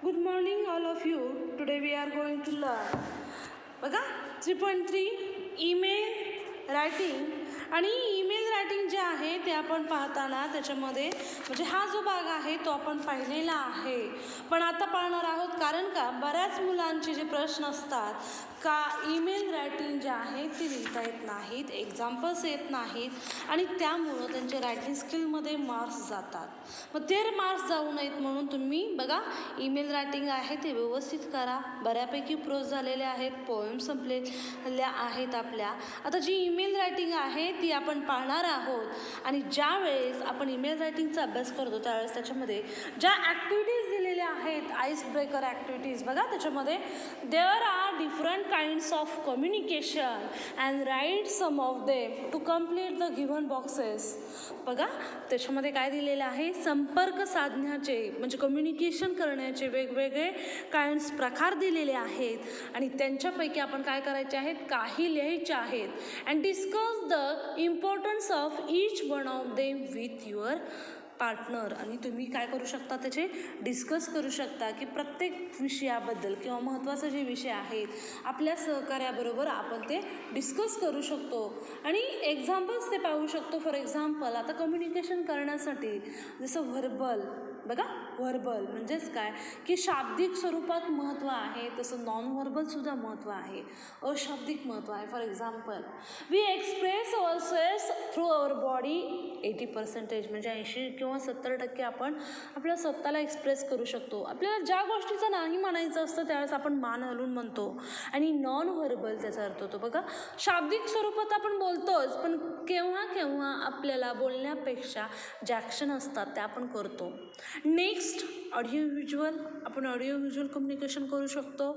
Good morning, all of you. Today we are going to learn बघा 3.3 email writing. आणि email writing जे आहे ते आपण पाहताना त्याच्यामध्ये म्हणजे हा जो भाग आहे तो आपण पाहिलेला आहे, पण आता पाहणार आहोत. कारण का बऱ्याच मुलांचे जे प्रश्न असतात का ईमेल रायटिंग जे आहे ती लिहिता येत नाहीत, एक्झाम्पल्स येत नाहीत आणि त्यामुळं त्यांचे रायटिंग स्किलमध्ये मार्क्स जातात. मग ते मार्क्स जाऊ नयेत म्हणून तुम्ही बघा ईमेल रायटिंग आहे ते व्यवस्थित करा. बऱ्यापैकी प्रोज झालेले आहेत, पोएम संपलेल्या आहेत आपल्या. आता जी ईमेल रायटिंग आहे ती आपण पाहणार आहोत आणि ज्या वेळेस आपण ईमेल रायटिंगचा अभ्यास करतो त्यावेळेस त्याच्यामध्ये ज्या ॲक्टिव्हिटीज दिलेल्या आहेत, आईस ब्रेकर ॲक्टिव्हिटीज बघा, त्याच्यामध्ये there are different kinds of communication and write some of them to complete the given boxes. बघा त्याच्यामध्ये काय दिलेलं आहे, संपर्क साधण्याचे म्हणजे कम्युनिकेशन करण्याचे वेगवेगळे काइंड्स प्रकार दिलेले आहेत आणि त्यांच्यापैकी आपण काय करायचे आहेत, काही लिहायचे आहेत. And discuss the importance of each one of them with your partner. आणि तुम्ही काय करू शकता, त्याचे डिस्कस करू शकता की प्रत्येक विषयाबद्दल किंवा महत्त्वाचे जे विषय आहेत आपल्या सहकार्याबरोबर आपण ते डिस्कस करू शकतो आणि एक्झाम्पल्स ते पाहू शकतो. फॉर एक्झाम्पल आता कम्युनिकेशन करण्यासाठी जसं व्हर्बल बघा, व्हर्बल म्हणजेच काय की शाब्दिक स्वरूपात महत्त्व आहे, तसं नॉन व्हर्बलसुद्धा महत्त्व आहे, अशाब्दिक महत्त्व आहे. For example we express ourselves through our body 80% म्हणजे 80 किंवा 70% आपण आपल्या स्वतःला एक्सप्रेस करू शकतो. आपल्याला ज्या गोष्टीचं नाही म्हणायचं असतं त्यावेळेस आपण मान हलवून म्हणतो. आणि नॉन व्हर्बल त्याचा अर्थ होतो बघा, शाब्दिक स्वरूपात आपण बोलतोच, पण केव्हा केव्हा आपल्याला बोलण्यापेक्षा ज्या ॲक्शन असतात त्या आपण करतो. Next audio visual. आपण ऑडिओ व्हिज्युअल कम्युनिकेशन करू शकतो,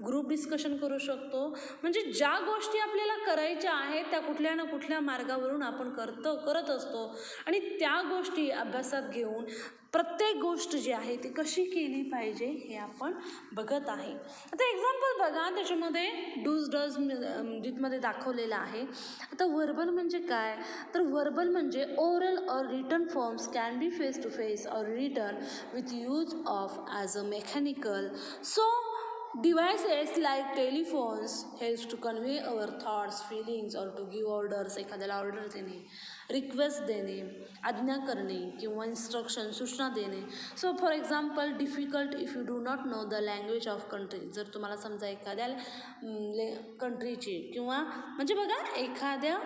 ग्रुप डिस्कशन करू शकतो. म्हणजे ज्या गोष्टी आपल्याला करायच्या आहेत त्या कुठल्या ना कुठल्या मार्गावरून आपण करत असतो आणि त्या गोष्टी अभ्यासात घेऊन प्रत्येक गोष्ट जी आहे ती कशी केली पाहिजे हे आपण बघत आहे. आता एक्झाम्पल बघा, त्याच्यामध्ये डूज डज जिथमध्ये दाखवलेलं आहे. आता व्हर्बल म्हणजे काय, तर व्हर्बल म्हणजे oral or written forms can be face to face or written with use of as a mechanical. So devices like telephones helps to convey our thoughts, feelings or to give orders. एखाद्याला order देणे, request देणे, आज्ञा करणे किंवा instruction सूचना देणे. So for example difficult if you do not know the language of country. जर तुम्हाला समजा एखाद्या कंट्रीची किंवा म्हणजे बघा एखाद्या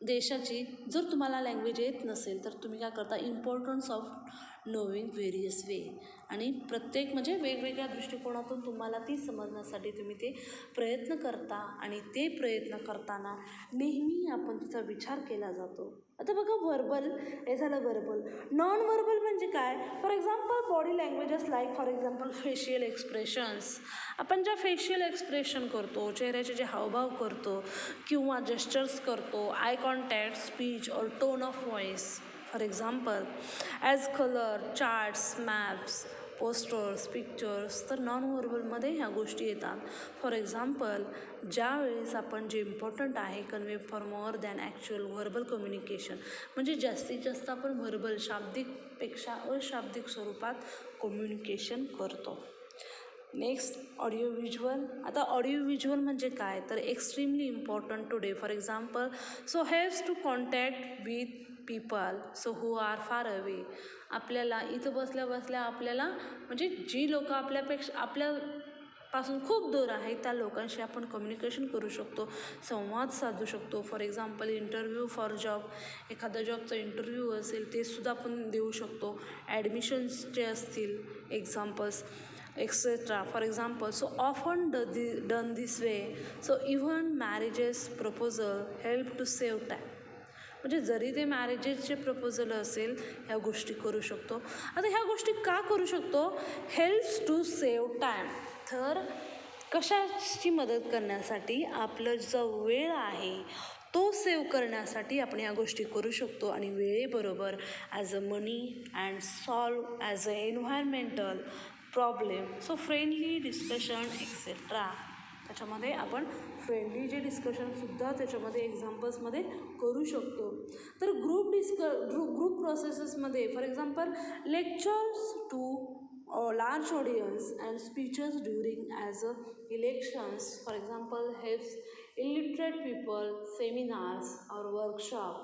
देशाची जर तुम्हाला लँग्वेज येत नसेल तर तुम्ही काय करता, इम्पॉर्टन्स ऑफ नोविंग व्हेरियस वे. आणि प्रत्येक म्हणजे वेगवेगळ्या दृष्टिकोनातून तुम्हाला ती समजण्यासाठी तुम्ही ते प्रयत्न करता आणि ते प्रयत्न करताना नेहमी आपण तिचा विचार केला जातो. आता बघा व्हर्बल हे झालं व्हर्बल. नॉन व्हर्बल म्हणजे काय, for example body languages like for example facial expressions. आपण ज्या फेशियल एक्सप्रेशन करतो, चेहऱ्याचे जे हावभाव करतो किंवा जेस्चर्स करतो, आय कॉन्टॅक्ट, स्पीच और tone of voice. For example as colour, charts, maps, posters, pictures. तर नॉन व्हर्बलमध्ये ह्या गोष्टी येतात. फॉर एक्झाम्पल ज्या वेळेस आपण जे इम्पॉर्टंट आहे convey for more than actual verbal communication, म्हणजे जास्तीत जास्त आपण व्हर्बल शाब्दिकपेक्षा अशाब्दिक स्वरूपात कम्युनिकेशन करतो. Next audio visual. आता ऑडिओ व्हिज्युअल म्हणजे काय, तर extremely important today. For example so helps to contact with people so who are far away. आपल्याला इथं बसल्या बसल्या आपल्याला म्हणजे जी लोकं आपल्यापासून खूप दूर आहेत त्या लोकांशी आपण कम्युनिकेशन करू शकतो, संवाद साधू शकतो. For example interview for job, एखादा जॉबचा इंटरव्ह्यू असेल ते सुद्धा आपण देऊ शकतो. ॲडमिशन्सचे असतील examples etcetera. For example so often done this way so even marriages proposal help to save time. म्हणजे जरी ते मॅरेजेसचे प्रपोजल असेल ह्या गोष्टी करू शकतो. आता ह्या गोष्टी का करू शकतो, हेल्प्स टू सेव्ह टाईम. तर कशाची मदत करण्यासाठी, आपलं जो वेळ आहे तो सेव्ह करण्यासाठी आपण ह्या गोष्टी करू शकतो. आणि वेळेबरोबर as a money and solve as a environmental problem. So friendly discussion etcetera. त्याच्यामध्ये आपण फ्रेंडली जे डिस्कशनसुद्धा त्याच्यामध्ये एक्झाम्पल्समध्ये करू शकतो. तर ग्रुप प्रोसेसेसमध्ये for example lectures to large audience and speeches during as elections, for example helps illiterate people, seminars or workshop,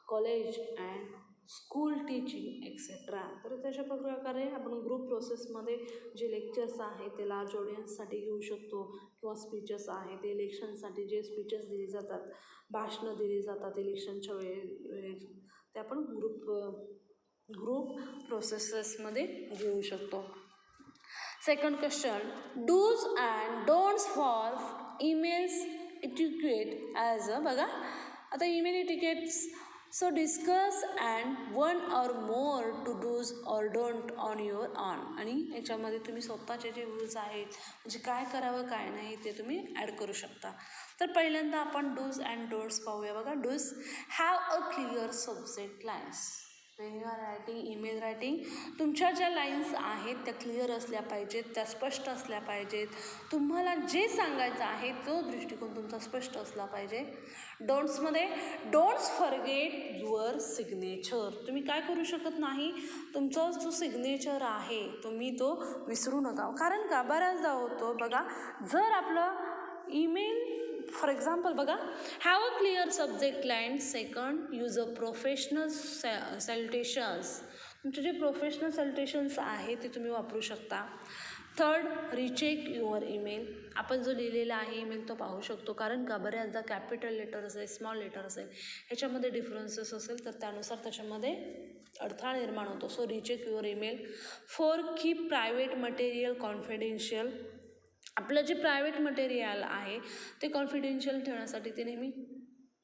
college and school teaching etcetera. तर तशा प्रकारे आपण ग्रुप प्रोसेसमध्ये जे लेक्चर्स आहेत ते लार्ज ऑडियन्ससाठी घेऊ शकतो किंवा स्पीचेस आहेत ते इलेक्शनसाठी जे स्पीचेस दिली जातात, भाषणं दिली जातात इलेक्शनच्या वेळेस ते आपण ग्रुप प्रोसेसेसमध्ये घेऊ शकतो. Second question, dos and don'ts for emails etiquette as बघा आता email etiquettes. So discuss and one or more two dos or don't on your on. आणि याच्यामध्ये तुम्ही स्वतःचे जे रूल्स आहेत म्हणजे काय करावं काय नाही ते तुम्ही ॲड करू शकता. तर पहिल्यांदा आपण डूज अँड डोंट्स पाहूया. बघा dos, have a clear subject lines. When you are writing email writing, तुमच्या ज्या लाईन्स आहेत त्या क्लिअर असल्या पाहिजेत, त्या स्पष्ट असल्या पाहिजेत. तुम्हाला जे सांगायचं आहे तो दृष्टिकोन तुमचा स्पष्ट असला पाहिजे. डोंट्समध्ये, डोंट्स फॉरगेट युअर सिग्नेचर. तुम्ही काय करू शकत नाही, तुमचा जो सिग्नेचर आहे तुम्ही तो विसरू नका. कारण का बऱ्याचदा होतो बघा, जर आपलं ईमेल फॉर एक्झाम्पल बघा, have a clear subject line. Second, use a professional salutations. तुमचे जे प्रोफेशनल सॅल्युटेशन्स आहेत ते तुम्ही वापरू शकता. Third, recheck your email. आपण जो लिहिलेला आहे ईमेल तो पाहू शकतो. कारण का बऱ्याचदा कॅपिटल लेटर असेल, स्मॉल लेटर असेल, ह्याच्यामध्ये डिफरन्सेस असेल तर त्यानुसार त्याच्यामध्ये अडथळा निर्माण होतो. So recheck your email. Four, keep private material confidential. आपलं जे प्रायव्हेट मटेरियल आहे ते कॉन्फिडेन्शियल ठेवण्यासाठी ते नेहमी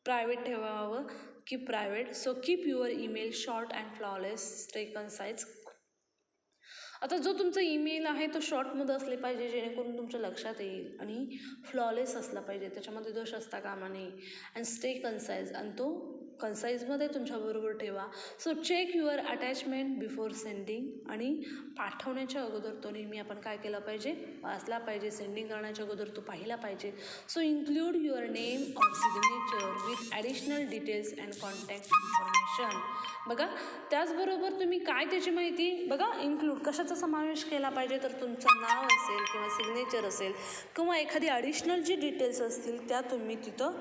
प्रायव्हेट ठेवावं, keep private. So keep your email short and flawless, stay concise. आता जो तुमचा ईमेल आहे तो शॉर्टमध्ये असले पाहिजे जेणेकरून तुमच्या लक्षात येईल आणि फ्लॉलेस असला पाहिजे, त्याच्यामध्ये दोष असता कामा नये. अँड स्टे कन्साइज, आणि तो कन्साईजमध्ये तुमच्याबरोबर ठेवा. So check your attachment before sending. आणि पाठवण्याच्या अगोदर तो नेहमी आपण काय केलं पाहिजे, वाचला पाहिजे. सेंडिंग करण्याच्या अगोदर तो पाहिला पाहिजे. So include your name or signature with additional details and contact information. बघा त्याचबरोबर तुम्ही काय त्याची माहिती बघा इन्क्लूड कशाचा समावेश केला पाहिजे, तर तुमचं नाव असेल किंवा सिग्नेचर असेल किंवा एखादी ॲडिशनल जी डिटेल्स असतील त्या तुम्ही तिथं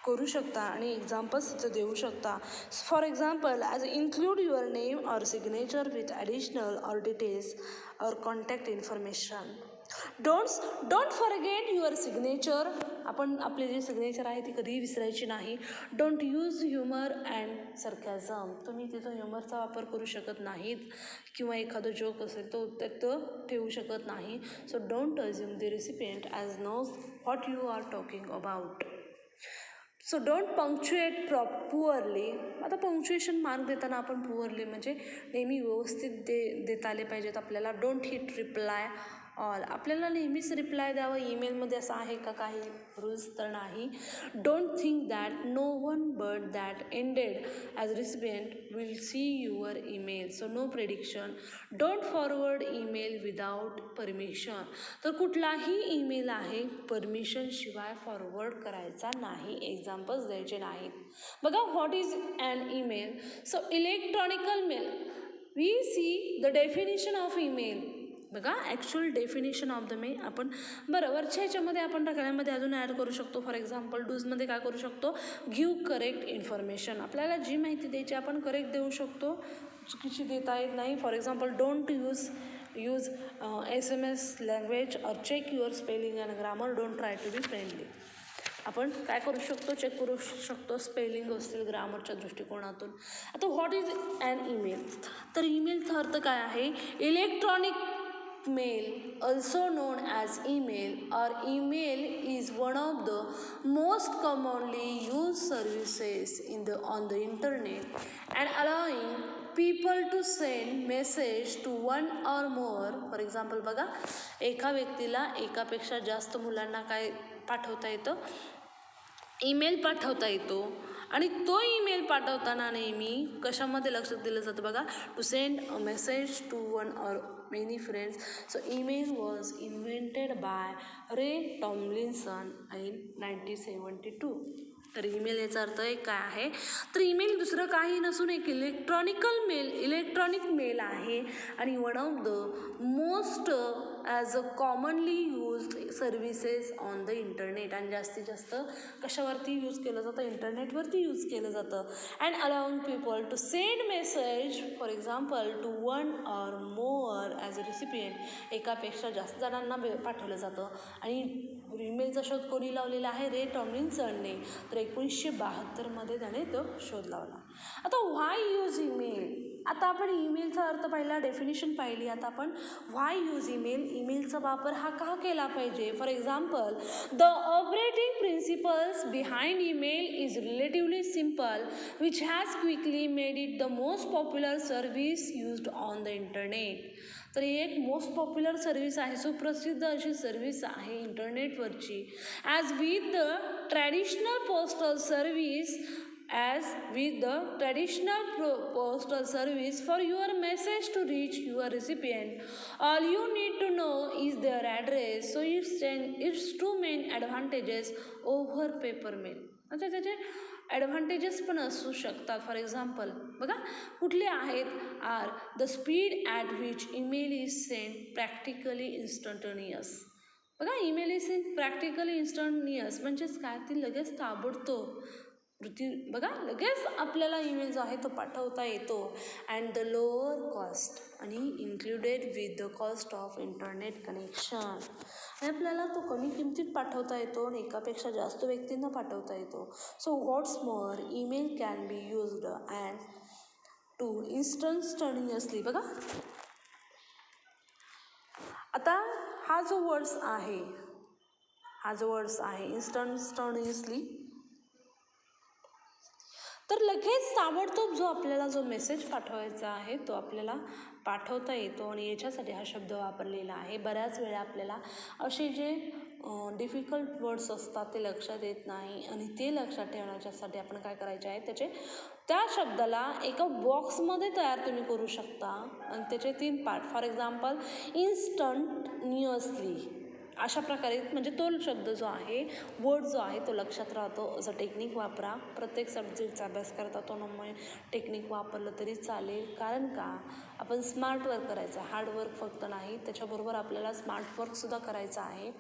करू शकता आणि एक्झाम्पल्स तिथं देऊ शकता. For example as include your name or signature with additional or details or contact information. Don't forget your signature. आपण आपली जी सिग्नेचर आहे ती कधीही विसरायची नाही. Don't use humour and sarcasm. तुम्ही तिथं ह्युमरचा वापर करू शकत नाहीत किंवा एखादं जोक असेल तो त्यात ठेवू शकत नाही. So don't assume the recipient as knows what you are talking about. So don't punctuate poorly. आता पंक्च्युएशन मार्क देताना आपण पुअरली म्हणजे नेहमी व्यवस्थित देता आले पाहिजेत आपल्याला. Don't hit reply all. आपल्याला नेहमीच रिप्लाय द्यावं ईमेलमध्ये असं आहे का काही रूल्स, तर नाही. Don't think that no one but that ended as recipient will see your email. So no prediction. Don't forward email without permission. तर कुठलाही ईमेल आहे परमिशनशिवाय फॉरवर्ड करायचा नाही, एक्झाम्पल्स द्यायचे नाहीत. बघा what is an email. So electronical mail. We see the definition of email. बघा actual definition of the mail आपण वरच्या ह्याच्यामध्ये आपण टाकण्यामध्ये अजून ॲड करू शकतो. फॉर एक्झाम्पल डूजमध्ये काय करू शकतो, गिव्ह करेक्ट इन्फॉर्मेशन. आपल्याला जी माहिती द्यायची आपण करेक्ट देऊ शकतो, चुकीची देता येत नाही. For example don't use SMS language or check your spelling and grammar. Don't try to be friendly. आपण काय करू शकतो, चेक करू शकतो स्पेलिंग असतील ग्रामरच्या दृष्टिकोनातून. आता व्हॉट इज ॲन ईमेल. तर ईमेलचा अर्थ काय आहे, electronic mail, also known as email or email, is one of the most commonly used services on the internet and allowing people to send message to one or more. For example बघा एका व्यक्तीला एकापेक्षा जास्त मुलांना काय पाठवता येतं, email पाठवता येतो. आणि तो ईमेल पाठवताना नेहमी कशामध्ये लक्षात दिलं जातं बघा, to send a message to one or many friends. So email was invented by Ray Tomlinson in 1972. तर ईमेल याचा अर्थ एक काय आहे, तर ईमेल दुसरं काही नसून एक इलेक्ट्रॉनिक मेल आहे आणि one of the most as a commonly used services on the internet. आणि जास्तीत जास्त कशावरती यूज केलं जातं, इंटरनेटवरती यूज केलं जातं. And allowing people to send message for example to one or more as a recipient. एकापेक्षा जास्त जणांना पाठवलं जातं. आणि ईमेलचा शोध कोणी लावलेला आहे, रे टॉमलिन्सनने. तर 1972मध्ये त्याने तो शोध लावला. आता व्हाय यूज ईमेल. आता आपण ईमेलचा अर्थ पाहिला, डेफिनेशन पाहिली. आता आपण व्हाय यूज ईमेल, ईमेलचा वापर हा का केला पाहिजे. For example, the operating principles behind email is relatively simple which has quickly made it the most popular service used on the internet. तर ही एक मोस्ट पॉप्युलर सर्व्हिस आहे, सुप्रसिद्ध अशी सर्व्हिस आहे इंटरनेटवरची. As with the traditional postal service postal service, for your message to reach your recipient, all you need to know is their address. So it's two main advantages over paper mail. आता त्याचे advantages पण असू शकतात. For example बघा कुठले आहेत, are the speed at which email is send practically instantaneous. बघा email is send practically instantaneous म्हणजेच काय, ती लगेच ताबडतोब बघा लगेच आपल्याला ईमेल जो आहे तो पाठवता येतो. अँड द लोअर कॉस्ट आणि included with the cost of internet connection. आणि आपल्याला तो कमी किमतीत पाठवता येतो आणि एकापेक्षा जास्त व्यक्तींना पाठवता येतो. So what's more email can be used and to instantaneously. बघा आता हा जो वर्ड्स आहे इन्स्टंटेनियसली, तर लगेच ताबडतोब आपल्याला जो मेसेज पाठवायचा आहे तो आपल्याला पाठवता येतो. आणि याच्यासाठी हा शब्द वापरलेला आहे. बऱ्याच वेळा आपल्याला असे जे डिफिकल्ट वर्ड्स असतात ते लक्षात येत नाही आणि ते लक्षात ठेवण्याच्यासाठी आपण काय करायचे आहे, त्या शब्दाला एका बॉक्समध्ये तयार तुम्ही करू शकता आणि त्याचे 3 पार्ट. फॉर एक्झाम्पल इन्स्टंटेनियसली अशा प्रकारे, म्हणजे तो शब्द जो आहे, वर्ड जो आहे तो लक्षात राहतो. असं टेक्निक वापरा. प्रत्येक सब्जेक्टचा अभ्यास करता तो नंबर टेक्निक वापरलं तरी चालेल. कारण का, आपण स्मार्ट वर्क करायचं, हार्ड वर्क फक्त नाही, त्याच्याबरोबर आपल्याला स्मार्ट वर्कसुद्धा करायचं आहे.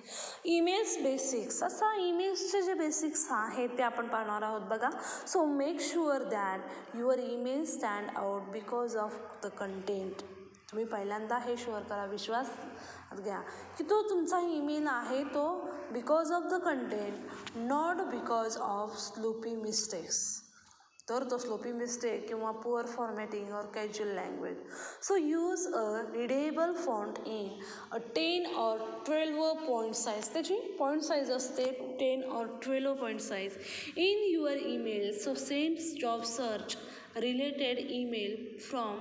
ईमेल्स बेसिक्स, असं ईमेल्सचे जे बेसिक्स आहेत ते आपण पाहणार आहोत. बघा, so make sure that your email stand out because of the content. तुम्ही पहिल्यांदा हे शुअर करा, विश्वास घ्या की तो तुमचा ईमेल आहे तो because of the content, not because of sloppy mistakes. तर तो स्लोपी मिस्टेक किंवा पुअर फॉर्मॅटिंग और casual language. So use a readable font in a 10 or 12 point size. त्याची पॉईंट साईज असते 10 or 12 point size in your email. So send job search related email from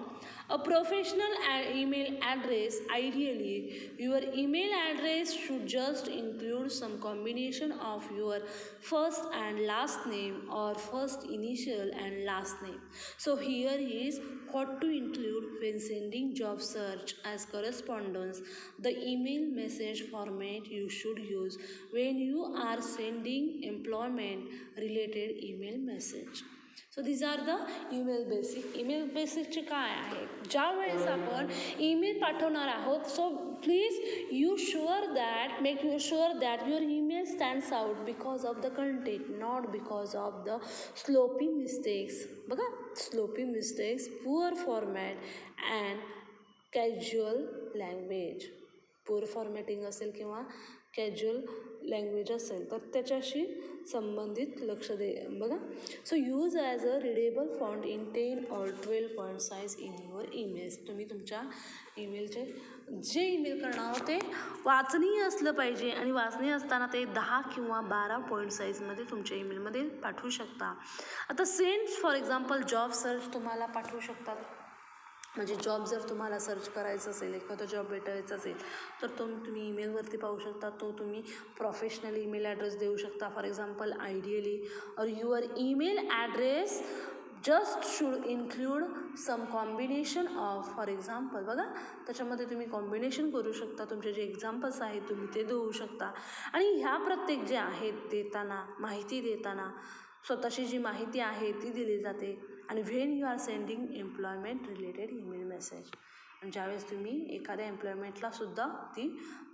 a professional email address. Ideally, your email address should just include some combination of your first and last name or first initial and last name. So here is what to include when sending job search as correspondence. The email message format you should use when you are sending employment related email message. So these are the email basic. Email बेसिकचे काय आहे, ज्या वेळेस आपण email पाठवणार आहोत, so please make you sure that your email stands out because of the content, not because of the sloppy mistakes. बघा, sloppy mistakes, poor format and casual language. Poor formatting असेल किंवा कॅज्युअल लँग्वेज असेल तर त्याच्याशी संबंधित लक्ष दे. बघा, so use as a readable font in 10 or 12 point size in your emails. तुम्ही तुमच्या ईमेलचे जे ईमेल करणार आहोत ते वाचनीय असलं पाहिजे आणि वाचनीय असताना ते 10 किंवा 12 पॉईंट साईजमध्ये तुमच्या ईमेलमध्ये पाठवू शकता. आता send for example job search तुम्हाला पाठवू शकतात. म्हणजे जॉब जर तुम्हाला सर्च करायचं असेल, एखादा जॉब भेटायचा असेल तर तुम्ही ईमेलवरती पाहू शकता. तो तुम्ही प्रोफेशनल ईमेल ॲड्रेस देऊ शकता. For example, ideally or your email address just should include some combination of. For example बघा, त्याच्यामध्ये तुम्ही कॉम्बिनेशन करू शकता. तुमचे जे एक्झाम्पल्स आहेत तुम्ही ते देऊ शकता. आणि ह्या प्रत्येक जे आहेत देताना, माहिती देताना स्वतःची जी माहिती आहे ती दिली जाते. आणि when you are sending employment related email message, आणि ज्यावेळेस तुम्ही एखाद्या एम्प्लॉयमेंटला सुद्धा ती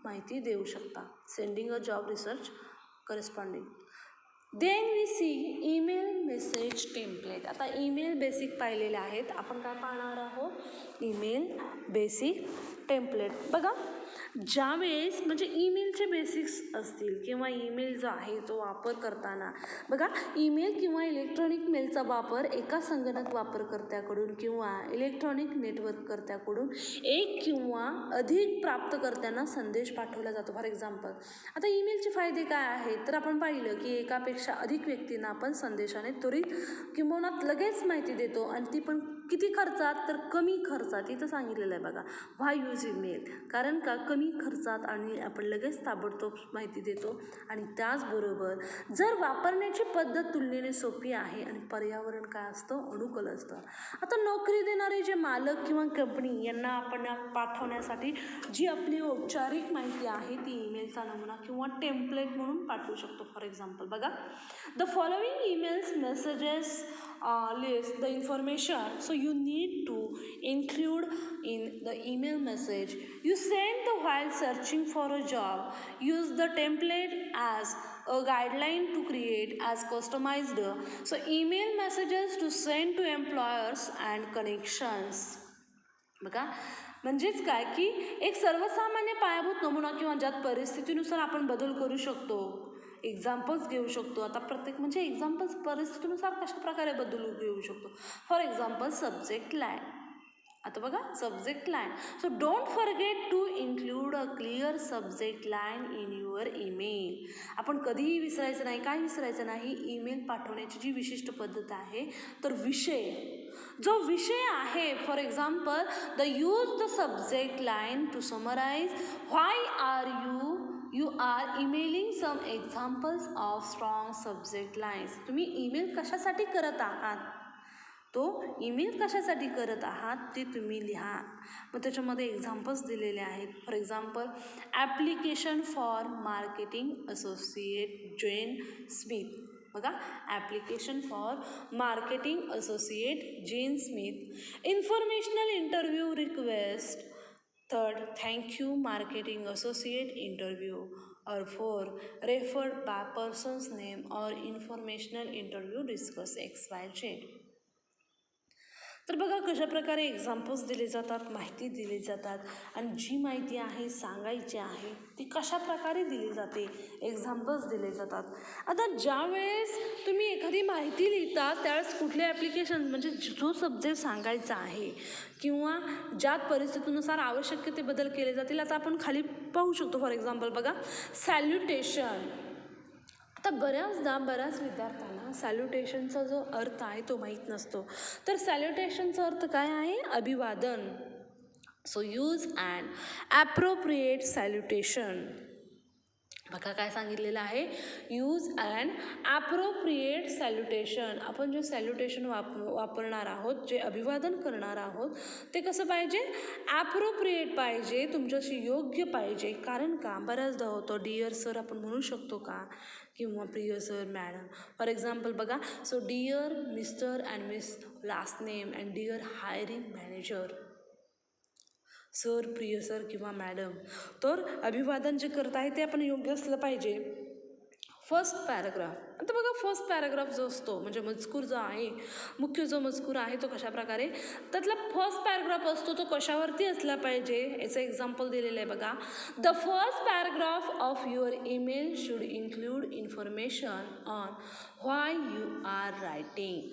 माहिती देऊ शकता. Sending a job research corresponding. Then we see email message template. आता ईमेल बेसिक पाहिलेले आहेत, आपण काय पाहणार आहोत? Email basic template. बघा, ज्यावेळेस म्हणजे ईमेलचे बेसिक्स असतील किंवा ईमेल जो आहे तो वापर करताना बघा, ईमेल किंवा इलेक्ट्रॉनिक मेलचा वापर एका संगणक वापरकर्त्याकडून किंवा इलेक्ट्रॉनिक नेटवर्ककर्त्याकडून एक किंवा अधिक प्राप्तकर्त्यांना संदेश पाठवला जातो. फॉर एक्झाम्पल, आता ईमेलचे फायदे काय आहेत तर आपण पाहिलं की एकापेक्षा अधिक व्यक्तींना आपण संदेशाने त्वरित किंवा लगेच माहिती देतो, आणि ती पण किती खर्चात तर कमी खर्चात. इथं सांगितलेलं आहे बघा, व्हाय यूज ईमेल, कारण का कमी खर्चात आणि आपण लगेच ताबडतोब माहिती देतो. आणि त्याचबरोबर जर वापरण्याची पद्धत तुलनेने सोपी आहे आणि पर्यावरण काय असतं, अनुकूल असतं. आता नोकरी देणारे जे मालक किंवा कंपनी यांना आपण पाठवण्यासाठी जी आपली औपचारिक माहिती आहे ती ईमेलचा नमुना किंवा टेम्पलेट म्हणून पाठवू शकतो. फॉर एक्झाम्पल बघा, the following emails messages list the information so you need to include in the email message you send while searching for a job. Use the template as a guideline to create as customized so email messages to send to employers and connections. बघा, म्हणजेच काय की एक सर्वसामान्य पायाभूत नमुना किंवा ज्यात परिस्थितीनुसार आपण बदल करू शकतो. एक्झाम्पल्स घेऊ शकतो. आता प्रत्येक म्हणजे एक्झाम्पल्स परिस्थितीनुसार कशा प्रकारे बदलू घेऊ शकतो. For example subject line. आता बघा, subject line. So don't forget to include a clear subject line in your email. आपण कधीही विसरायचं नाही. काय विसरायचं नाही? ईमेल पाठवण्याची जी विशिष्ट पद्धत आहे तर विषय, जो विषय आहे. For example, the use the subject line to summarise why are you are emailing some examples of strong subject lines. तुम्ही ईमेल कशासाठी करत आहात, तो ईमेल कशासाठी करत आहात ते तुम्ही लिहा. मग त्याच्यामध्ये एक्झाम्पल्स दिलेले आहेत. For example, application for marketing associate Jane Smith. बघा, application for marketing associate Jane Smith. Informational interview request. Third, thank you marketing associate interview. Or four, referred by person's name or informational interview discuss XYZ. तर बघा कशा प्रकारे examples दिले जातात, माहिती दिली जातात, आणि जी माहिती आहे सांगायची आहे ती कशा प्रकारे दिली जाते, एक्झाम्पल्स दिले जातात. आता ज्यावेळेस तुम्ही एखादी माहिती लिहिता त्यावेळेस कुठले ॲप्लिकेशन म्हणजे जो सब्जेक्ट सांगायचा आहे किंवा ज्यात परिस्थितीनुसार आवश्यक ते बदल केले जातील. आता आपण खाली पाहू शकतो. फॉर एक्झाम्पल बघा, सॅल्युटेशन. आता बऱ्याच विद्यार्थ्यांना सॅल्युटेशनचा जो अर्थ आहे तो माहीत नसतो. तर सॅल्युटेशनचा अर्थ काय आहे? अभिवादन. So use and appropriate salutation. बघा काय सांगितलेलं आहे, यूज अँड ॲप्रोप्रिएट सॅल्युटेशन. आपण जे सॅल्युटेशन वापरणार आहोत, जे अभिवादन करणार आहोत ते कसं पाहिजे? ॲप्रोप्रिएट पाहिजे, तुमच्याशी योग्य पाहिजे. कारण का बऱ्याचदा होतं डिअर सर आपण म्हणू शकतो का, किंवा प्रिय सर, मॅडम. फॉर एक्झाम्पल बघा, so dear mister and miss last name and dear hiring manager. Sir, प्रिय सर किंवा मॅडम. तर अभिवादन जे करत आहे ते आपण योग्य असलं पाहिजे. First paragraph. आता बघा, फर्स्ट पॅराग्राफ जो असतो म्हणजे मजकूर जो आहे, मुख्य जो मजकूर आहे तो कशा प्रकारे, त्यातला फर्स्ट पॅराग्राफ असतो तो कशावरती असला पाहिजे, याचं एक्झाम्पल दिलेलं आहे बघा. The first paragraph of your email should include information on why you are writing.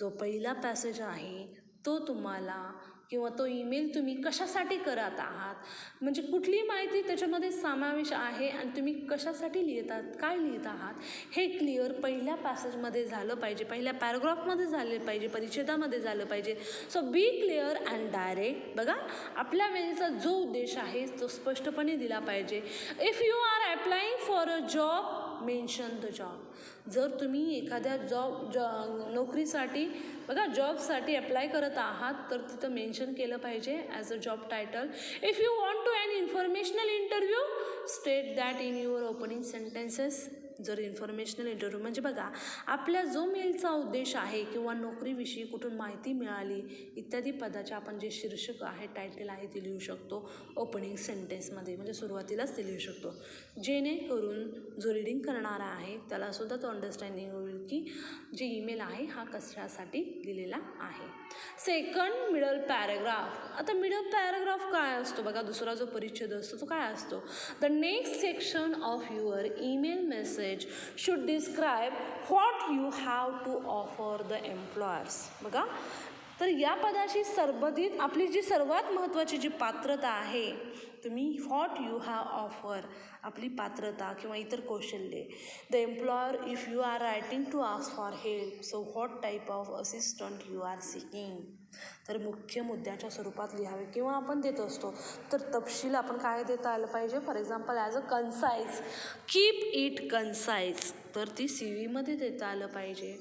जो पहिला पॅसेज आहे तो तुम्हाला किंवा तो ईमेल तुम्ही कशासाठी करत आहात, म्हणजे कुठली माहिती त्याच्यामध्ये समावेश आहे आणि तुम्ही कशासाठी लिहितात, काय लिहित आहात हे क्लिअर पहिल्या पॅसेजमध्ये झालं पाहिजे, पहिल्या पॅराग्राफमध्ये झाले पाहिजे, परिच्छेदामध्ये झालं पाहिजे. So be clear and direct. बघा, आपल्या वेळेचा जो उद्देश आहे तो स्पष्टपणे दिला पाहिजे. If you are applying for a job mention the job. जर तुम्ही एखाद्या नोकरीसाठी बघा जॉबसाठी अप्लाय करत आहात तर तिथं मेन्शन केलं पाहिजे as a job title. If you want to an informational interview state that in your opening sentences. जर इन्फॉर्मेशनल इंटरव्ह्यू म्हणजे बघा आपल्या जो मेलचा उद्देश आहे किंवा नोकरीविषयी कुठून माहिती मिळाली इत्यादी पदाचे आपण जे शीर्षक आहे टायटल आहे ते लिहू शकतो ओपनिंग सेंटेन्समध्ये, म्हणजे सुरुवातीलाच ते लिहू शकतो, जेणेकरून जो रीडिंग करणारा आहे त्यालासुद्धा तो अंडरस्टँडिंग होईल की जे ईमेल आहे हा कशासाठी दिलेला आहे. Second middle paragraph. आता मिडल पॅराग्राफ काय असतो बघा, दुसरा जो परिच्छेद असतो तो काय असतो, the next section of your email message should describe what you have to offer the employers. बघा तर या पदाशी संबंधित आपली जी सर्वात महत्त्वाची जी पात्रता आहे, तुम्ही व्हॉट यू हॅव ऑफर आपली पात्रता किंवा इतर कौशल्ये. The employer if you are writing to ask for help so what type of assistant you are seeking. तर मुख्य मुद्द्याच्या स्वरूपात लिहावे किंवा आपण देत असतो तर तपशील आपण काय देता आलं पाहिजे. For example as a concise, keep it concise, तर ती सी व्हीमध्ये देता आलं पाहिजे.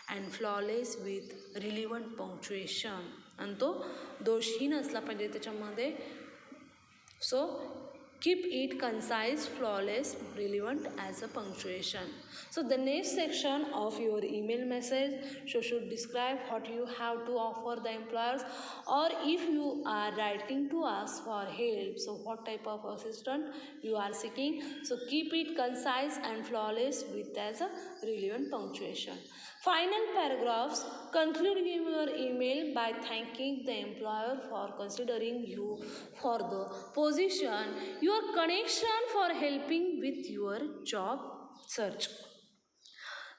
And flawless with relevant punctuation, आणि तो दोषहीन असला पाहिजे त्याच्यामध्ये. So keep it concise, flawless, relevant as a punctuation. So the next section of your email message should describe what you have to offer the employers, or if you are writing to ask for help, so what type of assistance you are seeking. So keep it concise and flawless with as a relevant punctuation. Final paragraphs, conclude your email by thanking the employer for considering you for the position, your connection for helping with your job search.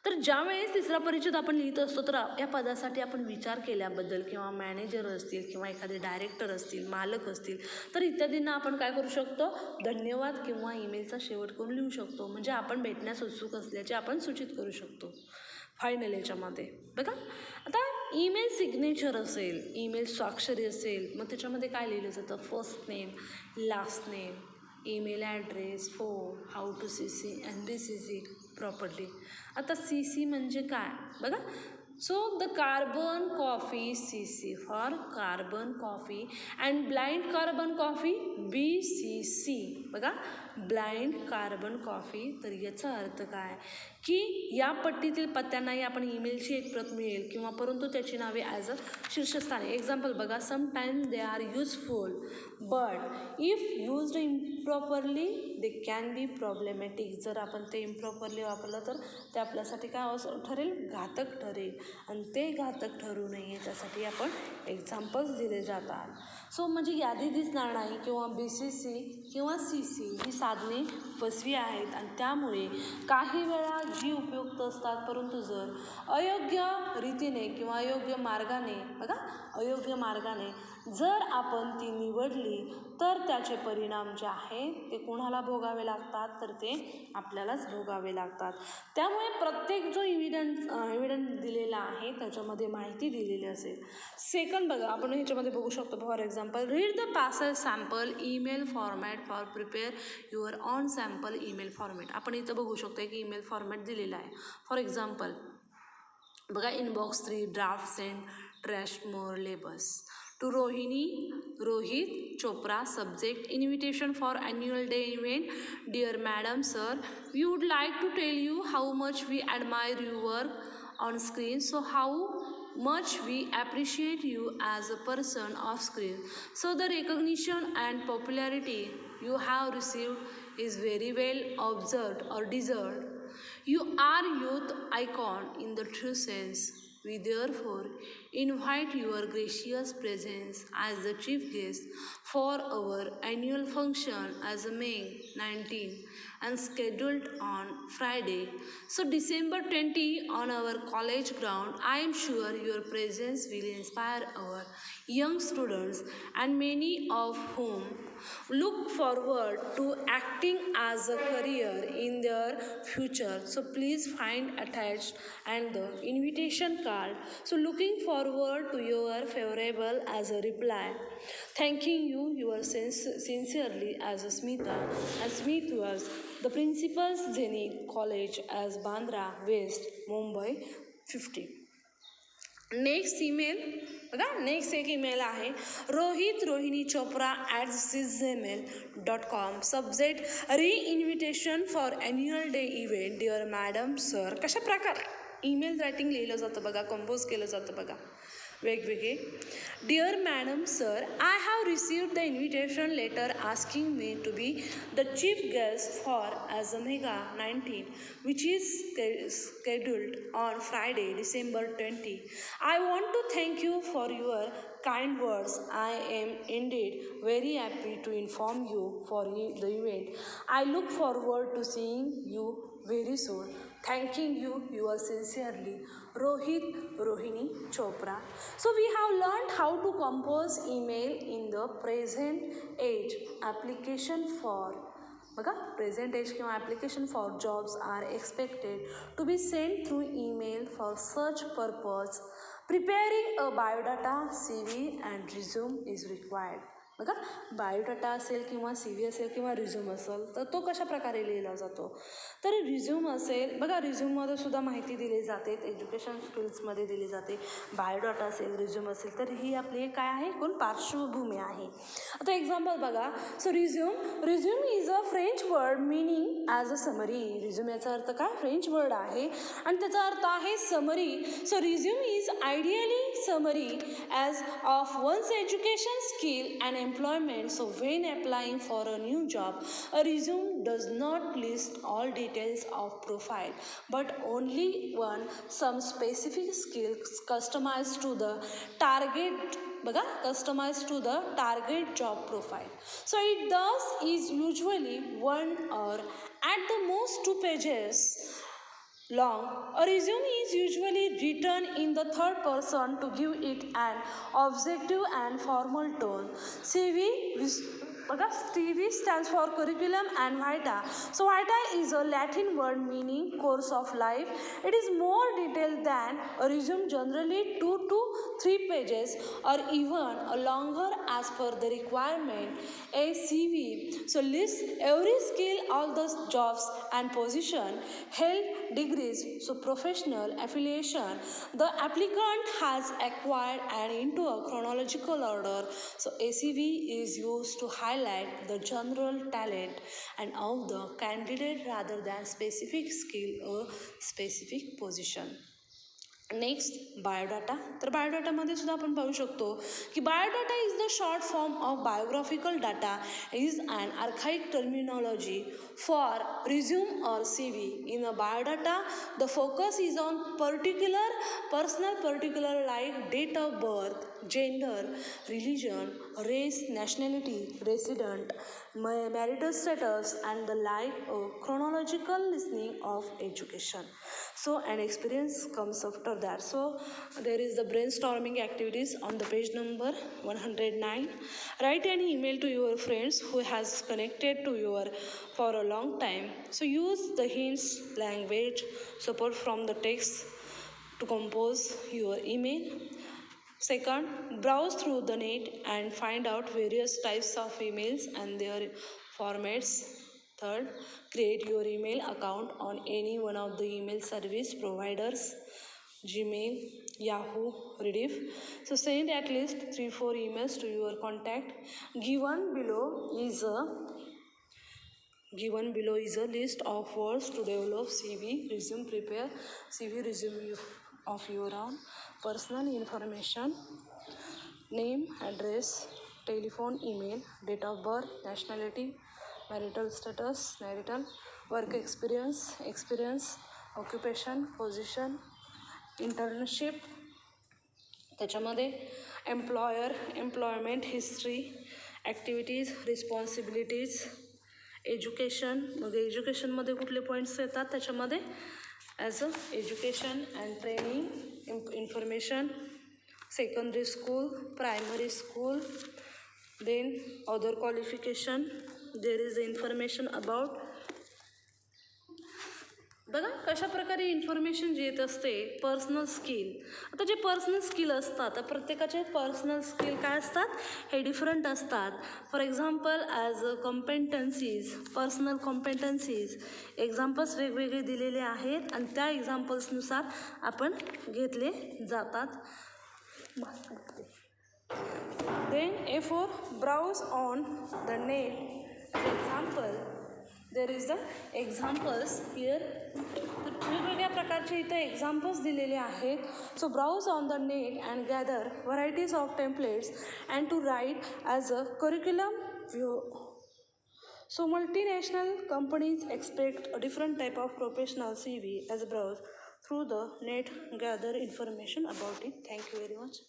तर ज्यावेळेस तिसरा परिच्छेद आपण लिहित असतो तर या पदासाठी आपण विचार केल्याबद्दल किंवा मॅनेजर असतील किंवा एखादे डायरेक्टर असतील, मालक असतील तर इत्यादींना आपण काय करू शकतो, धन्यवाद किंवा ईमेलचा शेवट करून लिहू शकतो. म्हणजे आपण भेटण्यास उत्सुक असल्याचे आपण सूचित करू शकतो फायनल याच्यामध्ये. बघा आता ईमेल सिग्नेचर असेल, ईमेल स्वाक्षरी असेल, मग त्याच्यामध्ये काय लिहिलं जातं, first name, last name, email address, phone, how to C C and receive it properly. आता सी सी म्हणजे काय बघा, so the carbon copy C C for carbon copy and blind carbon copy B C C. बघा blind carbon copy, तर याचा अर्थ काय की या पट्टीतील पत्त्यांनाही आपण ईमेलची एक प्रत मिळेल किंवा परंतु त्याची नावे ॲज अ शीर्षस्थानी. एक्झाम्पल बघा, sometimes they are useful but if used improperly they can be problematic. जर आपण ते इम्प्रॉपरली वापरलं तर ते आपल्यासाठी काय असं ठरेल, घातक ठरेल, आणि ते घातक ठरू नये त्यासाठी आपण एक्झाम्पल्स दिले जातात. सो म्हणजे यादी दिसणार नाही किंवा बी सी सी किंवा सी सी ही साधने फसवी आहेत आणि त्यामुळे काही वेळा जी उपयुक्त असतात परंतु जर अयोग्य रीतीने किंवा अयोग्य मार्गाने, बघा अयोग्य मार्गाने जर आपण ती निवडली तर त्याचे परिणाम जे आहेत ते कोणाला भोगावे लागतात, तर ते आपल्यालाच भोगावे लागतात. त्यामुळे प्रत्येक जो एव्हिडन्स दिलेला आहे त्याच्यामध्ये माहिती दिलेली असेल. सेकंड बघा आपण ह्याच्यामध्ये बघू शकतो, for example read the passage sample email format for prepare your own sample email format. आपण इथं बघू शकतो की ईमेल फॉर्मॅट दिलेला आहे. फॉर एक्झाम्पल बघा, inbox 3 draft send trash more labels to Rohit Chopra. Subject invitation for annual day event. Dear madam, sir, we would like to tell you how much we admire your work on screen, so how much we appreciate you as a person off screen. So the recognition and popularity you have received is very well observed or deserved. You are youth icon in the true sense. We therefore invite your gracious presence as the chief guest for our annual function as May 19 and scheduled on Friday, so December 20 on our college ground. I am sure your presence will inspire our young students and many of whom look forward to acting as a career in their future. So please find attached and the invitation card. So looking forward to your favorable as a reply. Thanking you, sincerely as a Smita, and Smith was the principal's Zenith College as Bandra West, Mumbai 50. Next email बघा, next एक email आहे Rohit Rohini Chopra @gmail.com. Subject re invitation for annual day event. Dear madam sir. कशा प्रकारे email writing लिहिलं जातं बघा, compose केलं जातं बघा वेगवेगळे. Dear madam sir, I have received the invitation letter asking me to be the chief guest for as a mega 19 which is scheduled on Friday, December 20. I want to thank you for your kind words. I am indeed very happy to inform you for the event. I look forward to seeing you very soon. Thanking you, yours sincerely, Rohit Rohini Chopra. So we have learned how to compose email in the present age. Application for बघा, present age किंवा application for jobs are expected to be send through email for search purpose. Preparing a biodata, CV and resume is required. बघा, biodata असेल किंवा CV असेल किंवा resume असेल तर तो कशा प्रकारे लिहिला जातो. तर रिझ्यूम असेल बघा, रिझ्यूममध्ये सुद्धा माहिती दिली जाते, एज्युकेशन स्किल्समध्ये दिली जाते. बायोडाटा असेल, रिझ्यूम असेल तर ही आपली काय आहे, कोण पार्श्वभूमी आहे. आता एक्झाम्पल बघा. So resume is a French word meaning as a summary. Resume याचा अर्थ काय, फ्रेंच वर्ड आहे आणि त्याचा अर्थ आहे summary. So resume is ideally summary as of one's education skill and employment. So when applying for a new job, a resume does not list all details of profile but only some specific skills customized to the target job profile. So it does is usually one or at the most 2 pages long. A resume is usually written in the third person to give it an objective and formal tone. CV stands for curriculum and vita. So vita is a Latin word meaning course of life. It is more detailed than a resume, generally 2 to 3 pages or even a longer as per the requirement. A CV so lists every skill, all the jobs and position held, degrees, so professional affiliation the applicant has acquired and into a chronological order. So ACV is used to highlight the general talent and of the candidate rather than specific skill or specific position. Next biodata. तर बायोडाटामध्ये सुद्धा आपण पाहू शकतो की biodata is the short form of biographical data, is an archaic terminology for resume or CV. In a biodata the focus is on personal particular like date of birth, gender, religion, race, nationality, resident, marital status and the like, chronological listening of education. So an experience comes after that. So there is the brainstorming activities on the page number 109. Write an email to your friends who has connected to your for a long time. So use the hints, language, support from the text to compose your email. Second, browse through the net and find out various types of emails and their formats. Third, create your email account on any one of the email service providers, Gmail, Yahoo, Rediff. So send at least 3-4 emails to your contact. Given below is a list of words to develop CV, resume, prepare CV, resume of your own. Personal information, name, address, telephone, email, date of birth, nationality, marital status, work experience, occupation, position, internship, त्याच्यामध्ये employment history, activities, responsibilities, education. मग एज्युकेशनमध्ये कुठले points येतात त्याच्यामध्ये, as a education and training information, secondary school, primary school, Then other qualification, there is information about. बघा कशा प्रकारे information जी येत असते पर्सनल स्किल. आता जे पर्सनल स्किल असतात तर प्रत्येकाचे पर्सनल स्किल काय असतात हे डिफरंट असतात. For example as competencies, personal competencies examples वेगवेगळे दिलेले आहेत आणि त्या एक्झाम्पल्सनुसार आपण घेतले जातात. Then A4 browse on the net. For example, there is the examples here. वेगवेगळ्या प्रकारचे इथे एक्झाम्पल्स दिलेले आहेत. So browse on the net and gather varieties of templates and to write as a curriculum vitae. So multinational companies expect a different type of professional CV as browse through the net, gather information about it. Thank you very much.